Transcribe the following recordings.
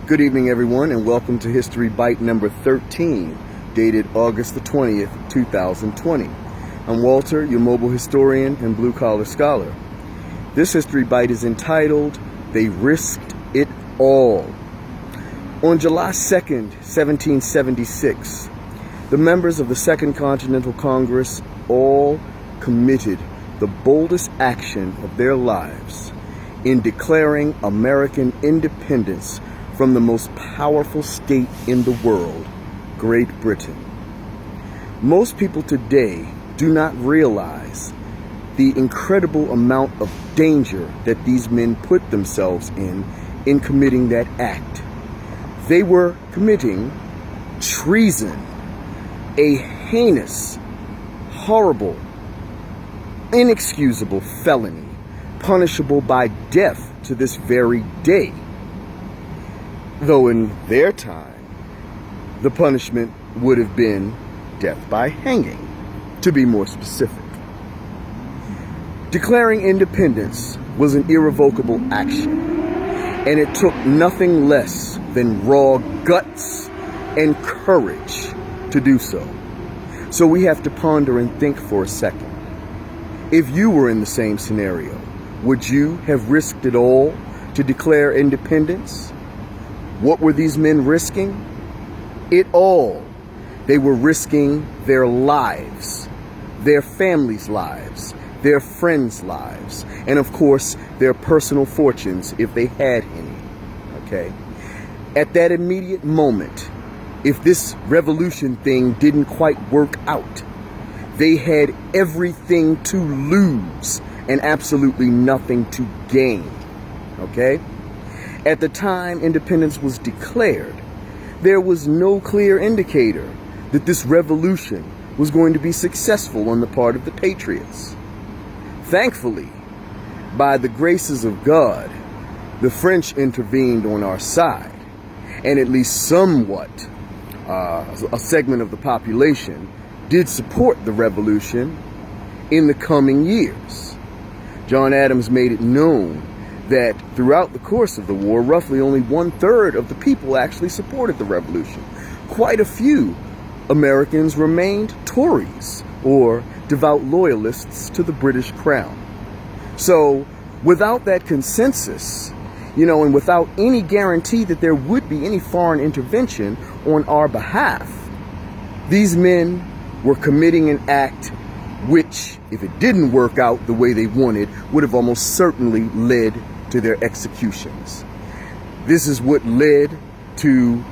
Good evening, everyone, and welcome to History Bite number 13, dated August the 20th, 2020. I'm Walter, your mobile historian and blue-collar scholar. This History Bite is entitled, They Risked It All. On July 2nd, 1776, the members of the Second Continental Congress all committed the boldest action of their lives in declaring American independence from the most powerful state in the world, Great Britain. Most people today do not realize the incredible amount of danger that these men put themselves in committing that act. They were committing treason, a heinous, horrible, inexcusable felony, punishable by death to this very day. Though in their time, the punishment would have been death by hanging, to be more specific. Declaring independence was an irrevocable action, and it took nothing less than raw guts and courage to do so. So we have to ponder and think for a second. If you were in the same scenario, would you have risked it all to declare independence? What were these men risking? It all. They were risking their lives, their families' lives, their friends' lives, and of course, their personal fortunes if they had any. Okay? At that immediate moment, if this revolution thing didn't quite work out, they had everything to lose and absolutely nothing to gain. Okay? At the time independence was declared, there was no clear indicator that this revolution was going to be successful on the part of the patriots. Thankfully, by the graces of God, the French intervened on our side, and at least somewhat a segment of the population did support the revolution in the coming years. John Adams made it known that throughout the course of the war, roughly only 1/3 of the people actually supported the revolution. Quite a few Americans remained Tories or devout loyalists to the British crown. So without that consensus, and without any guarantee that there would be any foreign intervention on our behalf, these men were committing an act which, if it didn't work out the way they wanted, would have almost certainly led to their executions. This is what led to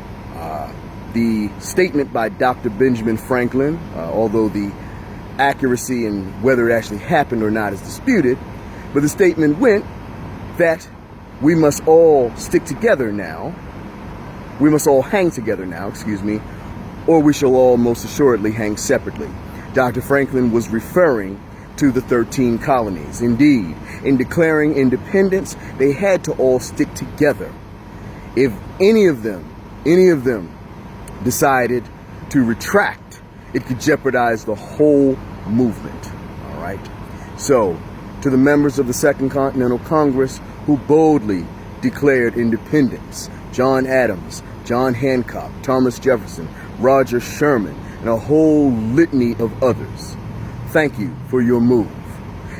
the statement by Dr. Benjamin Franklin, although the accuracy and whether it actually happened or not is disputed, but the statement went that we must all stick together now, we must all hang together now, or we shall all most assuredly hang separately. Dr. Franklin was referring to the 13 colonies. Indeed, in declaring independence, they had to all stick together. If any of them decided to retract, it could jeopardize the whole movement. All right. So, to the members of the Second Continental Congress who boldly declared independence, John Adams, John Hancock, Thomas Jefferson, Roger Sherman, and a whole litany of others, thank you for your move.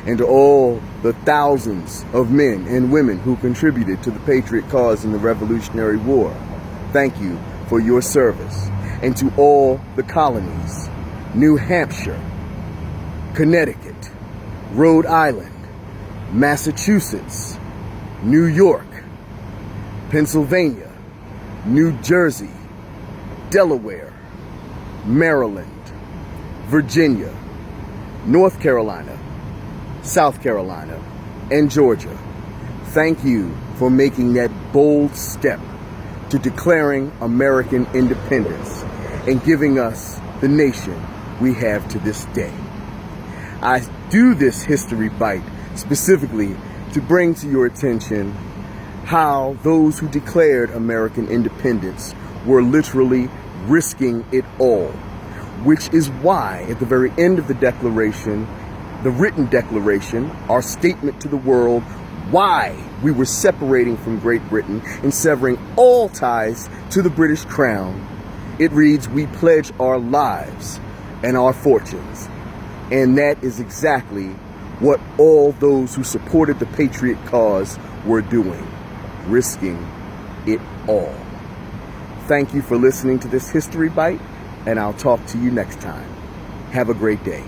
And to all the thousands of men and women who contributed to the patriot cause in the Revolutionary War, thank you for your service. And to all the colonies, New Hampshire, Connecticut, Rhode Island, Massachusetts, New York, Pennsylvania, New Jersey, Delaware, Maryland, Virginia, North Carolina, South Carolina, and Georgia, thank you for making that bold step to declaring American independence and giving us the nation we have to this day. I do this History Bite specifically to bring to your attention how those who declared American independence were literally risking it all, which is why at the very end of the Declaration, the written declaration, our statement to the world, why we were separating from Great Britain and severing all ties to the British Crown. It reads, we pledge our lives and our fortunes. And that is exactly what all those who supported the Patriot cause were doing, risking it all. Thank you for listening to this History Bite, and I'll talk to you next time. Have a great day.